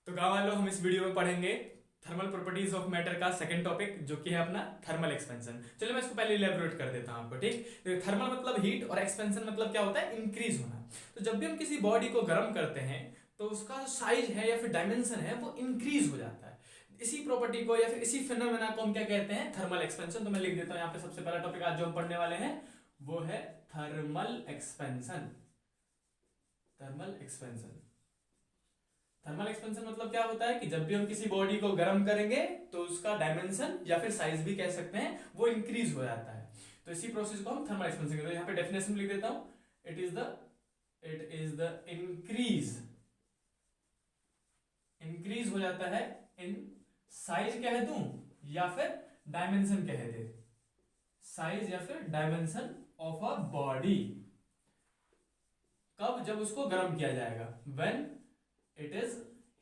तो गाँव वालों, हम इस वीडियो में पढ़ेंगे थर्मल प्रॉपर्टीज ऑफ मैटर का सेकंड टॉपिक, जो कि है अपना थर्मल एक्सपेंशन। चलो मैं इसको पहले इलेबोरेट कर देता हूं आपको। ठीक, तो थर्मल मतलब हीट और एक्सपेंशन मतलब क्या होता है, इंक्रीज होना। तो जब भी हम किसी बॉडी को गर्म करते हैं तो उसका जो साइज है या फिर डायमेंशन है वो इंक्रीज हो जाता है। इसी प्रॉपर्टी को या फिर इसी फिनोमेना को हम क्या कहते हैं, थर्मल एक्सपेंशन। तो मैं लिख देता हूं यहाँ पे, सबसे पहला टॉपिक आज जो हम पढ़ने वाले हैं वो है thermal expansion. Thermal expansion, thermal expansion मतलब क्या होता है कि जब भी हम किसी बॉडी को गर्म करेंगे तो उसका डायमेंशन या फिर साइज भी कह सकते हैं वो इंक्रीज हो जाता है। तो इसी प्रोसेस को हम थर्मल एक्सपेंशन कहते हैं। यहाँ पे डेफिनेशन लिख देता हूं, इट इज द इंक्रीज हो जाता है इन साइज कह दूं या फिर डायमेंशन कह दे, साइज या फिर डायमेंशन ऑफ अ बॉडी। कब? जब उसको गर्म किया जाएगा, व्हेन इट इज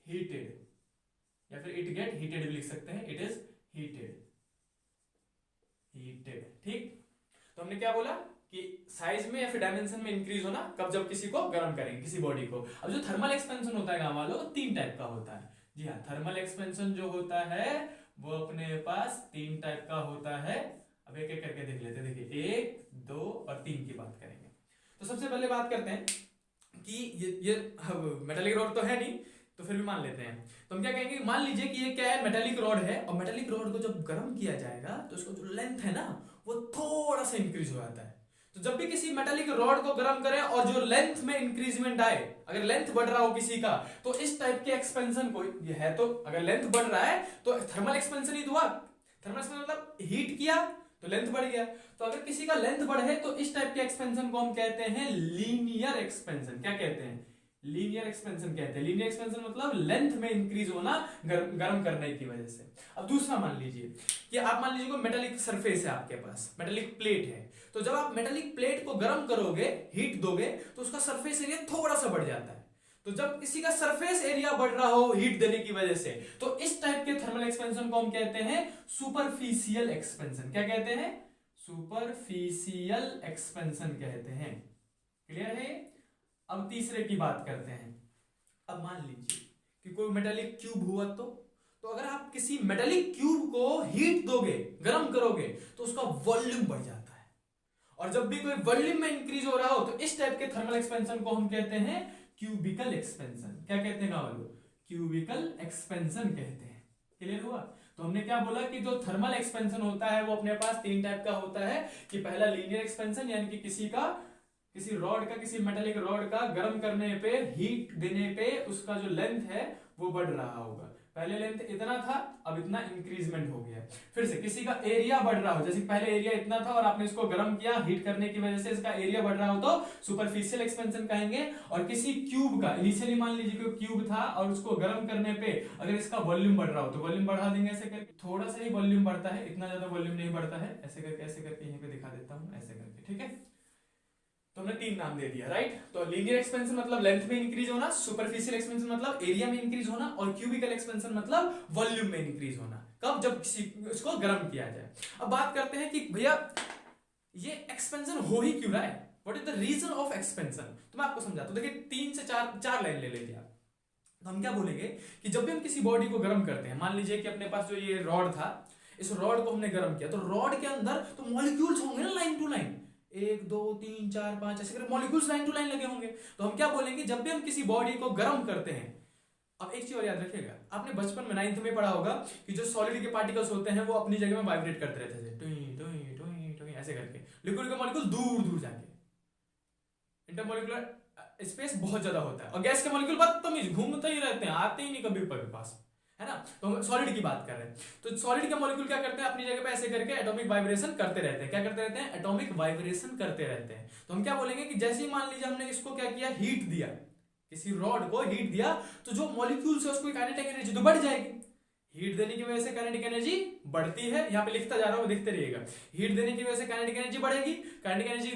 हीटेड या फिर इट गेट हीटेड भी लिख सकते हैं, इट इज हीटेड। ठीक, तो हमने क्या बोला कि साइज में या फिर डायमेंशन में इंक्रीज होना कब? जब किसी को गर्म करेंगे, किसी बॉडी को। अब जो थर्मल एक्सपेंशन होता है गाँव वालों, तीन टाइप का होता है। जी हाँ, थर्मल एक्सपेंशन जो होता है वो अपने पास तीन टाइप का होता है। अब एक एक करके देख लेते हैं। देखिए, 1, 2 और 3 की बात करेंगे। तो सबसे पहले बात करते हैं कि ये मेटालिक रॉड तो है नहीं, तो फिर भी मान लेते हैं। तो हम क्या कहेंगे, मान लीजिए कि ये क्या है, मेटालिक रॉड है, और मेटालिक रॉड को जब गर्म किया जाएगा तो इसका जो लेंथ है ना वो थोड़ा सा इंक्रीज हो जाता है। तो जब भी किसी मेटालिक रॉड को गर्म करें और जो लेंथ में इंक्रीजमेंट आए, अगर लेंथ बढ़ रहा हो किसी का, तो इस टाइप के एक्सपेंशन को ये है। तो अगर लेंथ बढ़ रहा है तो थर्मल एक्सपेंशन ही हुआ। थर्मल एक्सपेंशन मतलब हीट किया तो लेंथ बढ़ गया। तो अगर किसी का लेंथ बढ़े तो इस टाइप के एक्सपेंशन को हम कहते हैं लीनियर एक्सपेंशन। क्या कहते हैं? लीनियर एक्सपेंशन कहते हैं। लीनियर एक्सपेंशन मतलब लेंथ में इंक्रीज होना गर्म करने की वजह से। अब दूसरा मान लीजिए कि आप मान लीजिए कोई मेटालिक सरफेस है आपके पास, मेटालिक प्लेट है। तो जब आप मेटालिक प्लेट को गर्म करोगे, हीट दोगे, तो उसका सरफेस एरिया थोड़ा सा बढ़ जाता है। तो जब किसी का सरफेस एरिया बढ़ रहा हो हीट देने की वजह से, तो इस टाइप के थर्मल एक्सपेंशन को हम कहते हैं सुपरफिशियल एक्सपेंशन। क्या कहते हैं? सुपरफिशियल एक्सपेंशन कहते हैं। क्लियर है? अब तीसरे की बात करते हैं। अब मान लीजिए कि कोई मेटालिक क्यूब हुआ, तो अगर आप किसी मेटालिक क्यूब को हीट दोगे, गर्म करोगे, तो उसका वॉल्यूम बढ़ जाता है। और जब भी कोई वॉल्यूम में इंक्रीज हो रहा हो तो इस टाइप के थर्मल एक्सपेंशन को हम कहते हैं क्यूबिकल एक्सपेंशन। क्या कहते हैं गाँव? क्यूबिकल एक्सपेंशन कहते हैं। क्लियर हुआ? तो हमने क्या बोला कि जो थर्मल एक्सपेंशन होता है वो अपने पास तीन टाइप का होता है। कि पहला लीनियर एक्सपेंशन, यानी कि किसी रॉड का, किसी मेटालिक रॉड का गर्म करने पे, हीट देने पे उसका जो लेंथ है वो बढ़ रहा होगा। पहले लेंथ इतना था, अब इतना इंक्रीजमेंट हो गया। फिर से किसी का एरिया बढ़ रहा हो, जैसे पहले एरिया इतना था और आपने इसको गर्म किया, हीट करने की वजह से इसका एरिया बढ़ रहा हो, तो सुपरफिशियल एक्सपेंशन कहेंगे। और किसी क्यूब का, इनिशियली मान लीजिए कोई क्यूब था और उसको गर्म करने पे अगर इसका वॉल्यूम बढ़ रहा हो तो वॉल्यूम बढ़ा देंगे। ऐसे करके थोड़ा सा ही वॉल्यूम बढ़ता है, इतना ज्यादा वॉल्यूम नहीं बढ़ता है। ऐसे करके यहीं पे दिखा देता हूं, ऐसे करके। ठीक है, तो हमने तीन नाम दे दिया, राइट। तो लीनियर एक्सपेंशन मतलब लेंथ में इंक्रीज होना, सुपरफिशियल एक्सपेंशन मतलब एरिया में इंक्रीज होना, और क्यूबिकल एक्सपेंशन मतलब वॉल्यूम में इंक्रीज होना। कब? जब किसी इसको गर्म किया जाए। अब बात करते हैं कि भैया ये एक्सपेंशन हो ही क्यों रहा है, what is the reason of expansion. तो मैं आपको समझाता हूं। देखिए, 3 से 4 लाइन ले लेते हैं। तो हम क्या बोलेंगे कि जब भी हम किसी बॉडी को गर्म करते हैं, मान लीजिए कि अपने पास जो ये रॉड था, इस रॉड को हमने गर्म किया, तो रॉड के अंदर तो मॉलिक्यूल्स होंगे ना, लाइन टू लाइन, 1 2 3 4 5 ऐसे करके मॉलिक्यूल्स लाइन टू लाइन लगे होंगे। तो हम क्या बोलेंगे, जब भी हम किसी बॉडी को गर्म करते हैं। अब एक चीज और याद रखिएगा, आपने बचपन में 9th में पढ़ा होगा कि जो सॉलिड के पार्टिकल्स होते हैं वो अपनी जगह में वाइब्रेट करते रहते थे, टुई टुई टुई टुई ऐसे करके। लिक्विड के मॉलिक्यूल दूर दूर जाके, इंटरमॉलिक्यूलर स्पेस बहुत ज्यादा होता है। और गैस के मॉलिक्यूल बदतमीज घूमते ही रहते हैं, आते ही नहीं कभी कभी पास, है ना। तो हम सॉलिड की बात कर रहे हैं। तो सॉलिड के मॉलिक्यूल क्या करते हैं, अपनी जगह पे ऐसे करके एटॉमिक वाइब्रेशन करते रहते हैं। क्या करते रहते हैं? एटॉमिक वाइब्रेशन करते रहते हैं। तो हम क्या बोलेंगे कि जैसे ही मान लीजिए हमने इसको क्या किया, हीट दिया, किसी रॉड को हीट दिया, तो जो मॉलिक्यूल्स है उसको काइनेटिक एनर्जी तो बढ़ जाएगी। हीट देने की वजह से काइनेटिक एनर्जी बढ़ती है। यहां पे लिखता जा रहा हूं, देखते रहिएगा। हीट देने की वजह से काइनेटिक एनर्जी बढ़ेगी, काइनेटिक एनर्जी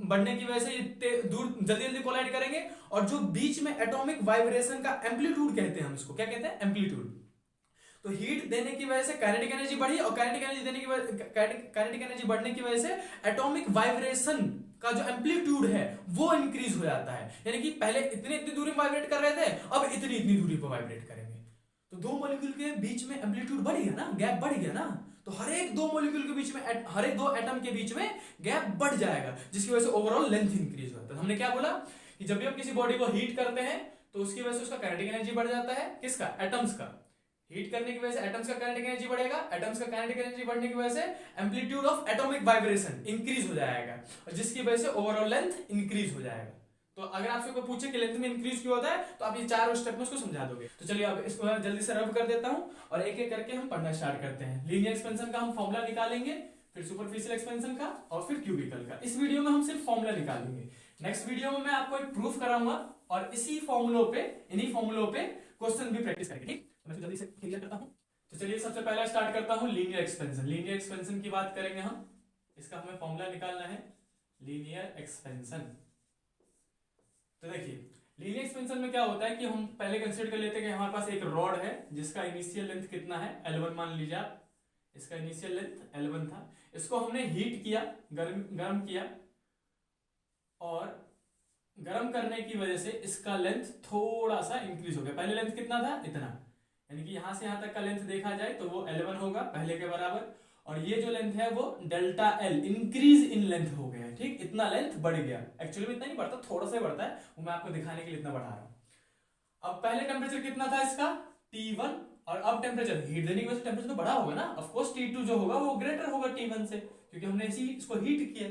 बढ़ने की वजह से दूर जल्दी जल्दी कोलाइड करेंगे। और जो बीच में एटॉमिक वाइब्रेशन का एम्पलीट्यूड कहते हैं, हम इसको क्या कहते हैं? एम्पलीट्यूड। तो हीट देने की वजह से काइनेटिक एनर्जी बढ़ी, और काइनेटिक एनर्जी देने की वजह, काइनेटिक एनर्जी बढ़ने की वजह से एटॉमिक वाइब्रेशन का जो एम्पलीट्यूड है वो इंक्रीज हो जाता है। यानी कि पहले इतनी इतनी दूरी पर वाइब्रेट कर रहे थे, अब इतनी इतनी दूरी पर वाइब्रेट करेंगे। तो दो मॉलिक्यूल के बीच में एम्पलीट्यूड बढ़ गया ना, गैप बढ़ गया ना, तो हर एक दो मॉलिक्यूल के बीच में, हर एक दो एटम के बीच में गैप बढ़ जाएगा, जिसकी वजह से ओवरऑल लेंथ इंक्रीज होता है। हमने क्या बोला कि जब भी हम किसी बॉडी को हीट करते हैं तो उसकी वजह से उसका काइनेटिक एनर्जी बढ़ जाता है, किसका, एटम्स का। हीट करने की वजह से एटम्स का काइनेटिक एनर्जी बढ़ेगा, एटम्स का काइनेटिक एनर्जी बढ़ने की वजह से amplitude of atomic vibration increase हो जाएगा, और जिसकी वजह से ओवरऑल लेंथ इंक्रीज हो जाएगा। तो अगर आपसे कोई पूछे कि लेंथ में इंक्रीज क्यों होता है, तो आप ये चार स्टेप में उसको समझा दोगे। तो चलिए अब इसको मैं जल्दी से रब कर देता हूं और एक एक करके हम पढ़ना स्टार्ट करते हैं। लीनियर एक्सपेंशन का हम फॉर्मूला निकालेंगे, फिर सुपरफिशियल एक्सपेंशन का, और फिर क्यूबिकल का। इस वीडियो में हम सिर्फ फॉर्मूला निकालेंगे। नेक्स्ट वीडियो में मैं आपको एक प्रूफ कराऊंगा और इसी फॉर्मूलों पे, इन्हीं फॉर्मूलों पे क्वेश्चन भी प्रैक्टिस करेंगे। ठीक, मैं जल्दी से क्लियर करता हूं। तो चलिए सबसे पहला स्टार्ट करता हूं लीनियर एक्सपेंशन। लीनियर एक्सपेंशन की बात करेंगे हम, इसका हमें फॉर्मूला निकालना है लीनियर एक्सपेंशन। तो देखिए लीनियर एक्सपेंशन में क्या होता है कि हम पहले कंसीडर कर लेते हैं कि हमारे पास एक रॉड है जिसका इनिशियल लेंथ कितना है, L1 मान लीजिए आप, इसका इनिशियल लेंथ L1 था। इसको हमने हीट किया, गर्म किया, और गर्म करने की वजह से इसका लेंथ थोड़ा सा इंक्रीज हो गया। पहले लेंथ कितना था, इतना, यानी कि यहां से यहां तक का लेंथ देखा जाए तो वो L1 होगा पहले के बराबर, और ये जो लेंथ है वो delta L increase in length हो गया। ठीक, इतना लेंथ बढ़ गया। एक्चुअली में इतना नहीं बढ़ता, थोड़ा सा बढ़ता है, वो मैं आपको दिखाने के लिए इतना बढ़ा रहा हूं। अब पहले टेम्परेचर कितना था इसका, T1, और अब टेम्परेचर, हीट देने की वजह से टेम्परेचर तो बढ़ा होगा ना, ऑफ कोर्स T2 जो होगा वो ग्रेटर होगा T1 से, क्योंकि हमने इसी इसको हीट किया।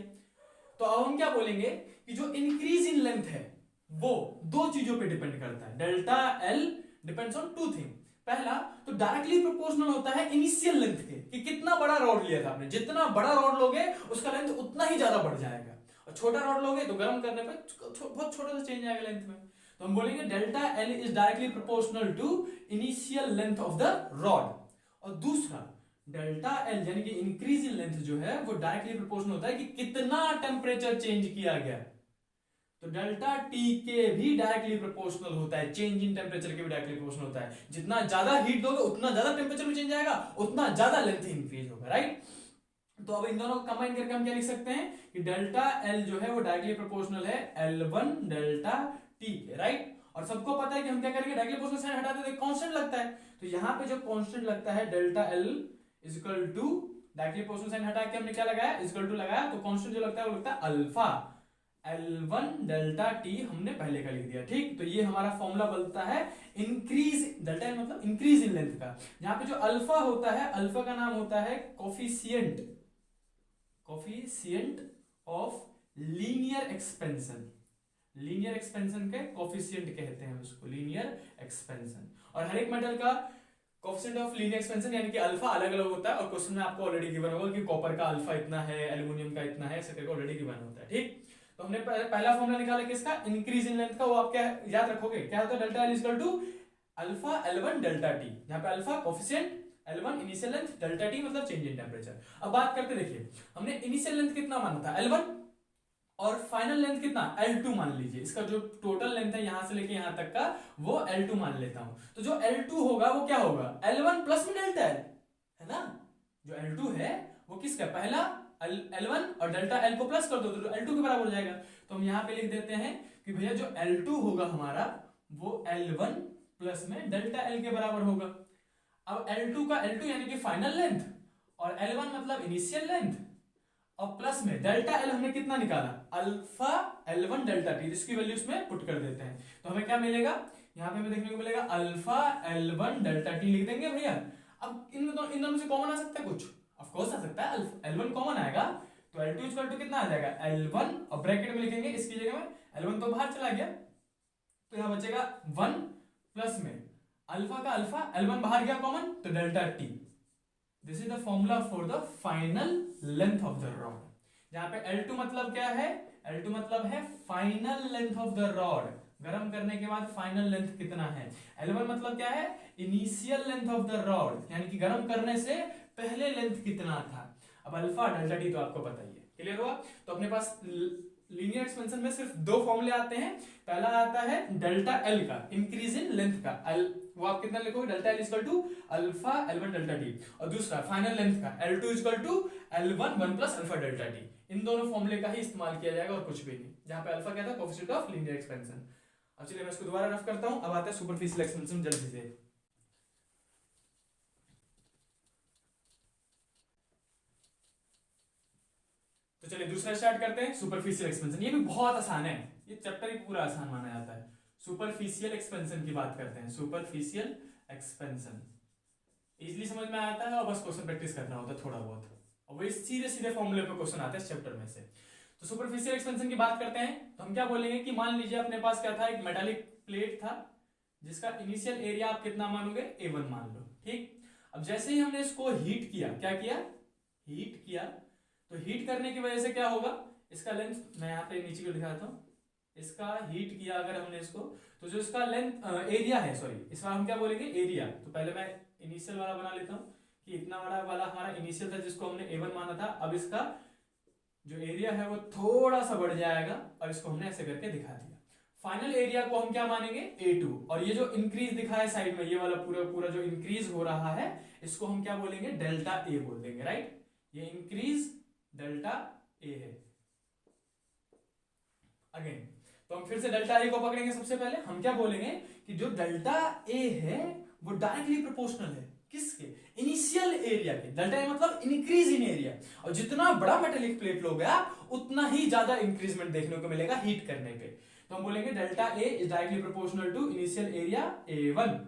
तो अब हम क्या बोलेंगे कि जो इंक्रीज इन लेंथ है वो दो चीजों पे डिपेंड करता है। Delta L depends on two thing. पहला तो डायरेक्टली प्रोपोर्शनल होता है इनिशियल लेंथ के, कि कितना बड़ा रॉड लिया था आपने, जितना बड़ा रॉड लोगे उसका लेंथ उतना ही ज्यादा बढ़ जाएगा, और छोटा रॉड लोगे तो गर्म करने पे बहुत छोटा सा चेंज आएगा लेंथ में। तो हम बोलेंगे delta L is directly proportional to initial length of the rod. और दूसरा डेल्टा L यानी कि इंक्रीज इन लेंथ जो है वो डायरेक्टली प्रोपोर्शनल होता है कि कितना टेम्परेचर चेंज किया गया। तो डेल्टा T के भी डायरेक्टली प्रोपोर्शनल होता है, चेंज इन टेम्परेचर के भी डायरेक्टली प्रोपोर्शनल होता है। जितना ज्यादा हीट दोगे उतना ज्यादा टेम्परेचर में चेंज आएगा, उतना ज्यादा लेंथ इंक्रीज होगा, राइट। तो अब इन दोनों को कंबाइन करके हम क्या लिख सकते हैं कि डेल्टा L जो है वो डायरेक्टली प्रोपोर्शनल है L1 डेल्टा T के, राइट। और सबको पता है कि हम क्या करेंगे, डायरेक्टली प्रोपोर्शनल साइन हटाते हैं कांस्टेंट लगता है, तो यहाँ पे जो कांस्टेंट लगता है delta L is equal to, directly proportional sign हटा के हमने क्या लगाया, इज इक्वल टू लगाया, तो कांस्टेंट जो लगता है वो लगता है अल्फा L1 डेल्टा T हमने पहले का लिख दिया। ठीक, तो ये हमारा फॉर्मूला बनता है इंक्रीज, डेल्टा L मतलब इंक्रीज इन लेंथ का। यहाँ पे जो अल्फा होता है, अल्फा का नाम होता है coefficient, coefficient of linear expansion. Linear expansion के कोफिशिएंट कहते हैं उसको, लीनियर एक्सपेंशन। और हर एक मेटल का कोफिशिएंट ऑफ लीनियर एक्सपेंशन यानी कि अल्फा अलग अलग होता है, और क्वेश्चन में आपको ऑलरेडी गिवन होगा कि कॉपर का अल्फा इतना है, एल्युमिनियम का इतना है, ऐसे करके ऑलरेडी गिवन होता है। ठीक, तो हमने पहला फॉर्मूला निकाला किसका, इंक्रीज इन लेंथ का, वो आप क्या याद रखोगे, क्या होता है, delta L equal to alpha L1 delta T। यहाँ पे alpha coefficient, L1 initial length, delta T मतलब चेंज इन टेम्परेचर। अब बात करते, देखिए हमने इनिशियल लेंथ कितना माना था L1, और फाइनल लेंथ कितना L2 मान लीजिए। इसका जो टोटल लेंथ है यहां से लेके यहां तक का वो L2 मान लेता हूं। तो जो L2 होगा वो क्या होगा, L1 प्लस में डेल्टा L है ना। जो L2 है वो किसका, पहला L1 और डेल्टा L को प्लस कर दो तो L2 के बराबर हो जाएगा। तो हम यहाँ पे लिख देते हैं कि भैया जो L2 होगा हमारा वो L1 प्लस में डेल्टा L के बराबर होगा। अब L2 का L2 यानी कि फाइनल लेंथ, और L1 मतलब इनिशियल लेंथ, और प्लस में डेल्टा L हमने कितना निकाला, अल्फा L1 डेल्टा T, इसकी वैल्यू इसमें पुट कर देते हैं। तो हमें क्या मिलेगा, यहाँ पे हमें देखने को मिलेगा अल्फा L1 डेल्टा T लिख देंगे भैया। अब इन दोनों से कॉमन आ सकता है कुछ, ऑफ कोर्स आ सकता है, L1 कॉमन आएगा तो L2 इक्वल टू कितना आ जाएगा L1, और ब्रैकेट में लिखेंगे इसकी जगह में L1 तो बाहर चला गया, तो यहाँ बचेगा 1 प्लस में अल्फा का अल्फा, L1 बाहर गया कॉमन तो delta T। This is the formula for the final length of the rod. जहां पे L2 मतलब क्या है, L2 मतलब है final length of the rod, गरम करने के बाद फाइनल लेंथ कितना है। L1 मतलब क्या है, initial length of the rod, यानी कि गरम करने से पहले लेंथ कितना था। अब अल्फा डेल्टा T तो आपको पता ही है, क्लियर हुआ। तो अपने पास लीनियर एक्सपेंशन में सिर्फ दो फॉर्मूले आते हैं। पहला आता है डेल्टा L का, इंक्रीज इन लेंथ का, वो आप कितना लिखोगे, delta L equal to alpha L1 delta T, और दूसरा फाइनल लेंथ का L2 equal to L1 1 plus alpha delta T। इन दोनों फॉर्मूले का ही इस्तेमाल किया जाएगा और कुछ भी नहीं। जहां पे अल्फा क्या था, कोएफिशिएंट ऑफ लीनियर एक्सपेंशन। अब चलिए मैं इसको दोबारा रफ करता हूं। अब आता है सुपरफिशियल एक्सपेंशन जल्दी से। चलिए दूसरा स्टार्ट करते हैं, सुपरफिशियल एक्सपेंशन। ये भी बहुत आसान है, ये चैप्टर ही पूरा आसान माना जाता है। सुपरफिशियल एक्सपेंशन की बात करते हैं, सुपरफिशियल एक्सपेंशन इजीली समझ में आता है और बस क्वेश्चन प्रैक्टिस करना होता है थोड़ा बहुत, और वही सीधे सीधे फॉर्मूले पे क्वेश्चन आते हैं इस चैप्टर में से। तो सुपरफिशियल एक्सपेंशन की बात करते हैं तो हम क्या बोलेंगे कि मान लीजिए अपने पास क्या था, एक मेटालिक प्लेट था जिसका इनिशियल एरिया आप कितना मानोगे, A1 मान लो, ठीक। अब जैसे ही हमने इसको हीट किया, क्या किया, हीट किया, तो हीट करने की वजह से क्या होगा, इसका लेंथ मैं यहाँ पे नीचे को दिखाता हूँ, इसका हीट किया अगर हमने इसको, तो जो इसका लेंथ एरिया है, सॉरी इस बार हम क्या बोलेंगे, एरिया। तो पहले मैं इनिशियल वाला बना लेता हूँ कि इतना बड़ा वाला हमारा इनिशियल था जिसको हमने A1 माना था। अब इसका जो एरिया है वो थोड़ा सा बढ़ जाएगा और इसको हमने ऐसे करके दिखा दिया। फाइनल एरिया को हम क्या मानेंगे, A2। और ये जो इंक्रीज दिखा है साइड में, ये वाला पूरा पूरा जो इंक्रीज हो रहा है इसको हम क्या बोलेंगे, डेल्टा ए बोल देंगे, राइट। ये इंक्रीज डेल्टा ए है। अगेन तो हम फिर से डेल्टा ए को पकड़ेंगे। सबसे पहले हम क्या बोलेंगे कि जो डेल्टा ए है वो डायरेक्टली प्रोपोर्शनल है किसके, इनिशियल एरिया के। डेल्टा ए मतलब इंक्रीज इन एरिया, और जितना बड़ा मेटेलिक प्लेट लोगे आप उतना ही ज्यादा इंक्रीजमेंट देखने को मिलेगा हीट करने पे। तो हम बोलेंगे delta A is directly proportional to initial area A1।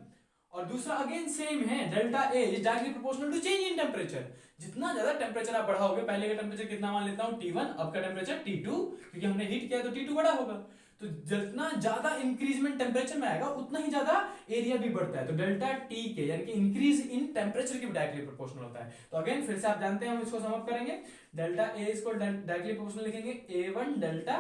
और दूसरा अगेन सेम है, delta A is directly proportional to change in temperature. जितना ज्यादा टेम्परेचर आप बढ़ाओगे, पहले का टेम्परेचर कितना मान लेता हूं T1, अब का टेम्परेचर T2, क्योंकि हमने हीट किया तो T2 बड़ा होगा। तो जितना ज्यादा इंक्रीजमेंट टेम्परेचर में आएगा उतना ही ज्यादा एरिया भी बढ़ता है। तो डेल्टा टी के यानी कि इंक्रीज इन टेम्परेचर के डायरेक्टली प्रोपोर्शनल होता है। तो अगेन फिर से आप जानते हैं, हम इसको समअप करेंगे, डेल्टा ए इसको डायरेक्टली प्रोपोर्शनल लिखेंगे A1 डेल्टा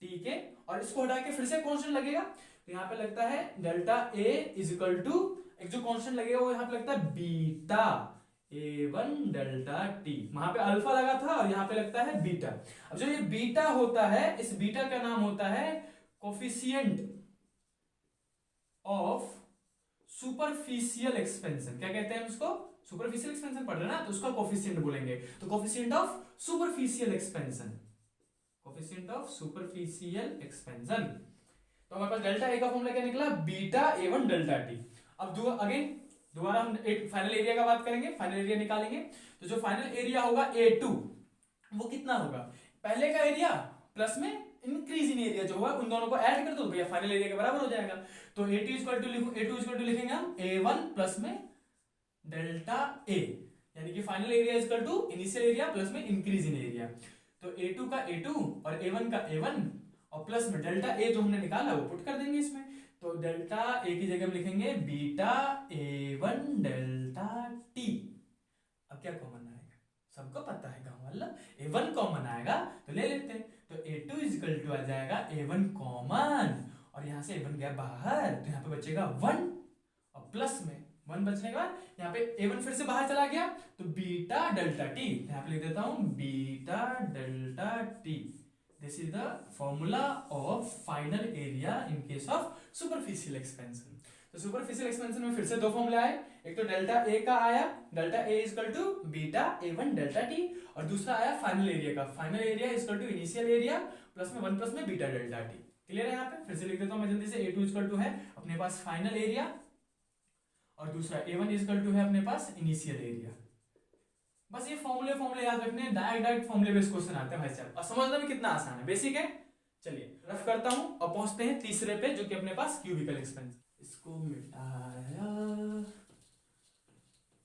टी के, और इसको हटा के फिर से कांस्टेंट लगेगा। तो यहाँ पे लगता है delta A is equal to, एक जो कांस्टेंट लगेगा वो यहाँ पे लगता है बीटा A1 डेल्टा टी। वहां पे अल्फा लगा था और यहाँ पे लगता है बीटा। अब जो ये बीटा होता है, इस बीटा का नाम होता है कोफिशिएंट ऑफ सुपरफिशियल एक्सपेंशन। क्या कहते हैं हम इसको, सुपरफिशियल एक्सपेंशन पढ़ रहे हैं ना, तो उसका कोफिशिएंट बोलेंगे। तो coefficient of superficial expansion, coefficient of superficial expansion. तो हमारे पास डेल्टा ए का फॉर्मूला क्या निकला, बीटा A1 डेल्टा टी। अब अगेन दोबारा हम एक फाइनल एरिया का बात करेंगे, फाइनल एरिया निकालेंगे। तो जो फाइनल एरिया होगा A2 वो कितना होगा, पहले का एरिया प्लस में इंक्रीज इन एरिया जो होगा, उन दोनों को ऐड कर दो भैया फाइनल एरिया के बराबर हो जाएगा। तो A2 इक्वल टू लिखेंगे हम A1 प्लस में डेल्टा ए, यानी कि final area equal to initial area plus में इंक्रीज इन एरिया। तो A2 का A2 और A1 का A1 और प्लस में डेल्टा ए जो हमने निकाला वो पुट कर देंगे इसमें। तो डेल्टा ए की जगह हम लिखेंगे बीटा A1 डेल्टा टी। अब क्या कॉमन आएगा, सबको पता है गांव वाला, A1 कॉमन आएगा तो ले लेते हैं। तो A2 इक्वल टू आ जाएगा A1 कॉमन, और यहां से A1 गया बाहर तो यहाँ पे बचेगा 1, और प्लस में 1 बचने के बाद यहाँ पे A1 फिर से बाहर चला गया तो बीटा डेल्टा टी। यहाँ पे लिख देता हूं beta delta T. This is the formula of final area in case of superficial expansion. तो सुपरफिशियल एक्सपेंशन में फिर से दो फॉर्मूला आए, एक तो डेल्टा ए का आया, delta A equal to beta A1 delta T, और दूसरा आया फाइनल एरिया का, final area equal to initial area plus में 1 प्लस में बीटा डेल्टा टी। क्लियर है, यहाँ पे फिर से लिख देता हूं मैं जल्दी से। A2 इक्वल टू है अपने पास फाइनल एरिया, और दूसरा A1 इक्वल टू है अपने पास इनिशियल एरिया। बस ये फॉर्मूले याद रखने, डायरेक्ट फॉर्मूले बेस्ड क्वेश्चन आते हैं भाई साहब, और समझना भी कितना आसान है, बेसिक है। चलिए रफ करता हूं और पहुंचते हैं तीसरे पे जो कि अपने पास क्यूबिकल एक्सपेंशन। इसको मिटाया,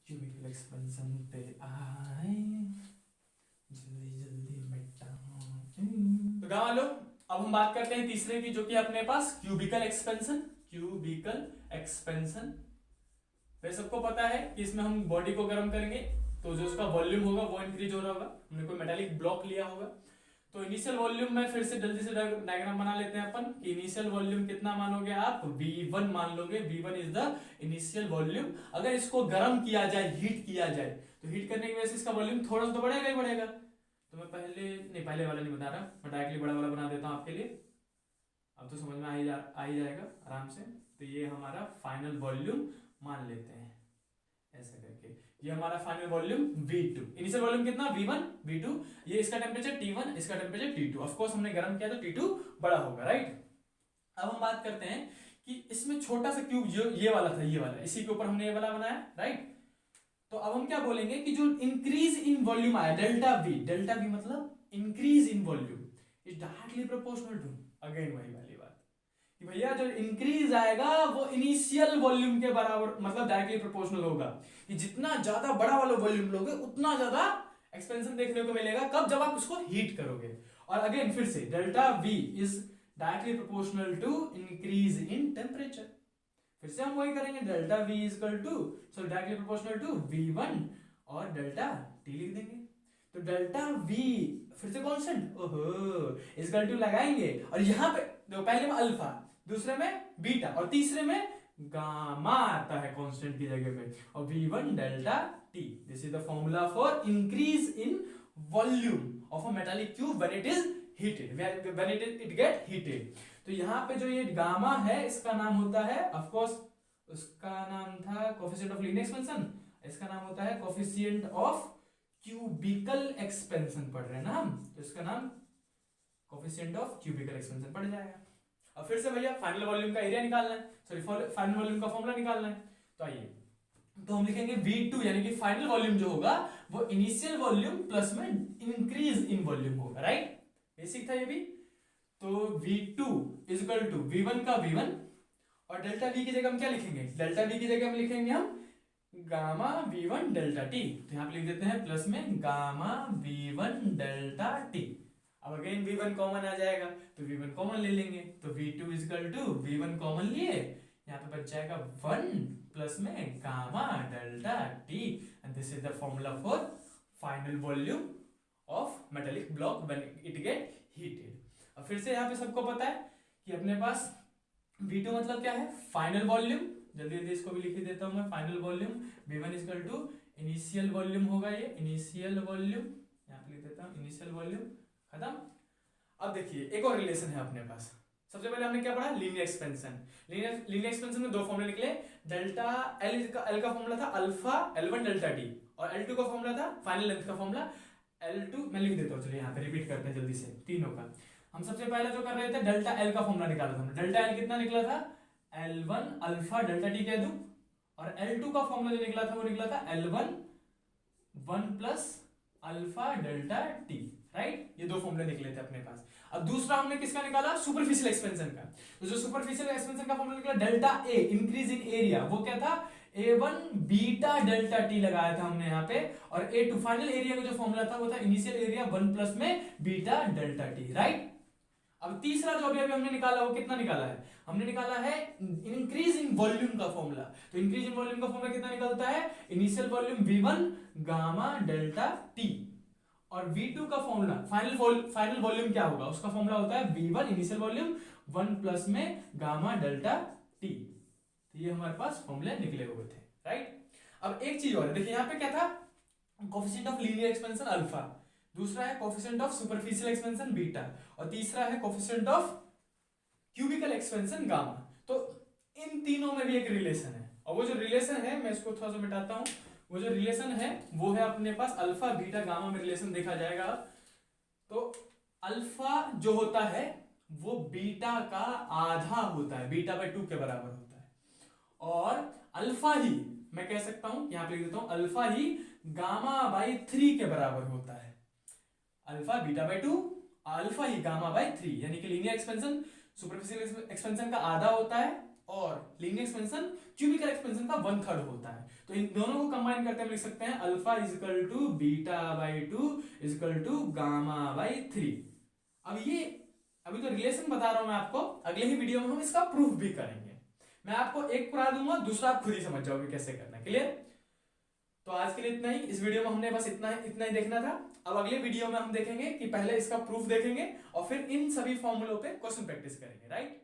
क्यूबिकल एक्सपेंशन पे आए, जल्दी जल्दी मिटाओ। तो गाँव वालों अब हम बात करते हैं तीसरे की जो कि अपने पास क्यूबिकल एक्सपेंशन। क्यूबिकल एक्सपेंशन वैसे सबको पता है कि इसमें हम बॉडी को गर्म करेंगे तो जो उसका वॉल्यूम होगा वो इंक्रीज हो रहा होगा। हमने कोई मेटालिक ब्लॉक लिया होगा तो इनिशियल वॉल्यूम में फिर से जल्दी से डायग्राम बना लेते हैं अपन कि इनिशियल वॉल्यूम कितना मानोगे आप, V1 मान लोगे। V1 is the initial volume. अगर इसको गर्म किया जाए, हीट किया जाए, तो हीट करने की वजह से इसका वॉल्यूम थोड़ा सा तो बढ़ेगा ही बढ़ेगा। तो मैं पहले वाला नहीं बता रहा, मैं डायरेक्टली बड़ा वाला बना देता हूँ आपके लिए। अब तो समझ में आ ही जाएगा आराम से। तो ये हमारा फाइनल वॉल्यूम मान लेते हैं ऐसा करके। ये हमारा final volume V2, initial volume कितना V1 V2, ये इसका टेम्परेचर T1, इसका टेम्परेचर T2। ऑफ कोर्स हमने गर्म किया तो T2 बड़ा होगा, राइट। अब हम बात करते हैं कि इसमें छोटा सा क्यूब जो ये वाला था, ये वाला, इसी के ऊपर हमने ये वाला बनाया, राइट। तो अब हम क्या बोलेंगे कि जो इंक्रीज इन वॉल्यूम आया डेल्टा V मतलब increase in volume is directly proportional to, again वही वाली बात कि भैया जो इंक्रीज आएगा वो इनिशियल वॉल्यूम के बराबर, मतलब डायरेक्टली प्रोपोर्शनल होगा, कि जितना ज्यादा बड़ा वाला वॉल्यूम लोगे उतना ज्यादा एक्सपेंशन देखने को मिलेगा। कब? जब आप उसको हीट करोगे। और अगेन फिर से delta V is directly proportional to increase in temperature. फिर से हम वही करेंगे, delta V is equal to, so directly proportional to V1 और डेल्टा T लिख देंगे। तो डेल्टा V फिर से कांस्टेंट, ओहो, इक्वल टू लगाएंगे और यहां पे देखो पहले में अल्फा, दूसरे में बीटा और तीसरे में गामा आता है कांस्टेंट की जगह पे, और V1 delta T। This is the formula for increase in volume of a metallic cube when it is heated, when it get heated. तो यहाँ पे जो ये गामा है इसका नाम होता है, ऑफ कोर्स उसका नाम था कोएफिशिएंट ऑफ लीनियर एक्सपेंशन, इसका नाम होता है कोएफिशिएंट ऑफ क्यूबिकल एक्सपेंशन पढ़ रहे हैं ना हम, तो इसका नाम कोएफिशिएंट ऑफ क्यूबिकल एक्सपेंशन पड़ जाएगा। अब फिर से भैया फाइनल वॉल्यूम का एरिया निकालना है, सॉरी फाइनल वॉल्यूम का फॉर्मूला निकालना है। तो आइए, तो हम लिखेंगे V2 यानी कि फाइनल वॉल्यूम जो होगा वो इनिशियल वॉल्यूम प्लस में इंक्रीज इन वॉल्यूम होगा, राइट? बेसिक था ये भी। तो V2 is equal to V1 का V1 और डेल्टा V की जगह हम क्या लिखेंगे? डेल्टा V की जगह हम लिखेंगे हम गामा V1 डेल्टा T। तो यहाँ पे लिख देते हैं प्लस में गामा V1 डेल्टा T। अब अगेन V1 कॉमन आ जाएगा तो V1 कॉमन ले लेंगे, तो V2 is equal to V1 common लिए, यहाँ पे बच जाएगा 1 प्लस में gamma delta T, and this is the formula for final volume of metallic block when it get heated. अब फिर से यहाँ पे सबको पता है कि अपने पास V2 मतलब क्या है? Final volume. जल्दी जल्दी इसको भी लिख देता हूं मैं, final volume. V1 is equal to initial volume होगा, ये इनिशियल वॉल्यूम, यहाँ पे लिख देता हूं इनिशियल वॉल्यूम, खत्म। अब देखिए एक और रिलेशन है अपने पास। सबसे पहले हमने क्या पढ़ा? Linear expansion. लीनियर एक्सपेंशन में दो फॉर्मूले निकले, डेल्टा एल का फॉर्मूला था अल्फा L1 डेल्टा T, और L2 का फॉर्मूला था फाइनल लेंथ का फॉर्मूला L2। मैं लिख देता हूँ, चलिए यहाँ पे रिपीट करते हैं जल्दी से तीनों का। हम सबसे पहले जो कर रहे थे डेल्टा L का फॉर्मूला निकाला था, डेल्टा L कितना निकला था? L1 अल्फा डेल्टा T कह दूं, और L2 का फॉर्मूला जो निकला था वो निकला था L1 1 plus alpha delta T, right? ये दो फॉर्मूले निकले थे अपने पास। अब दूसरा हमने किसका निकाला? सुपरफिशियल एक्सपेंशन का। तो जो सुपरफिशियल एक्सपेंशन का फॉर्मूला निकला delta A, increase in area, वो क्या था? A1 बीटा डेल्टा T लगाया था हमने यहाँ पे, और A2 फाइनल एरिया का जो फॉर्मूला था वो था इनिशियल एरिया 1 प्लस में बीटा डेल्टा T, राइट? अब तीसरा जो अभी हमने निकाला वो कितना निकाला है? हमने निकाला है इंक्रीज इन वॉल्यूम का फॉर्मूला। तो इंक्रीज इन वॉल्यूम का फॉर्मूला कितना निकलता है? Initial volume V1 gamma delta T, और V2 का फॉर्मूला फाइनल वॉल्यूम क्या होगा? उसका फॉर्मूला होता है V1 इनिशियल वॉल्यूम 1 प्लस में गामा डेल्टा T। तो ये हमारे पास फॉर्मूले निकले हुए थे, राइट? अब एक चीज और है, देखिए यहाँ पे क्या था? Coefficient of linear expansion alpha, दूसरा है coefficient of superficial expansion beta, और तीसरा है coefficient of cubicle expansion gamma. तो इन तीनों में भी एक रिलेशन है, और वो जो रिलेशन है मैं इसको थोड़ा सा मिटाता हूं। वो जो रिलेशन है वो है अपने पास अल्फा बीटा गामा में रिलेशन देखा जाएगा। तो अल्फा जो होता है वो बीटा का आधा होता है, बीटा बाय 2 के बराबर होता है, और अल्फा ही मैं कह सकता हूं, यहां पे लिख देता हूं, अल्फा ही गामा बाय 3 के बराबर होता है। अल्फा बीटा बाय 2, अल्फा ही गामा बाय 3, यानी कि लीनियर एक्सपेंशन सुपरफिशियल एक्सपेंशन का आधा होता है, और लीनियर एक्सपेंशन क्यूबिकल एक्सपेंशन का 1/3 होता है। तो इन दोनों को कंबाइन करके हम लिख सकते हैं alpha is equal to beta by 2 is equal to gamma by 3। अब ये अभी तो रिलेशन बता रहा हूं मैं आपको, अगले ही वीडियो में हम इसका प्रूफ भी करेंगे। मैं आपको एक करा दूंगा, दूसरा आप खुद ही समझ जाओगे कैसे करना है। क्लियर? तो आज के लिए इतना ही, इस वीडियो में हमने बस इतना ही देखना था। अब अगले वीडियो में हम देखेंगे कि पहले इसका प्रूफ देखेंगे और फिर इन सभी फॉर्मूलों पे क्वेश्चन प्रैक्टिस करेंगे, राइट?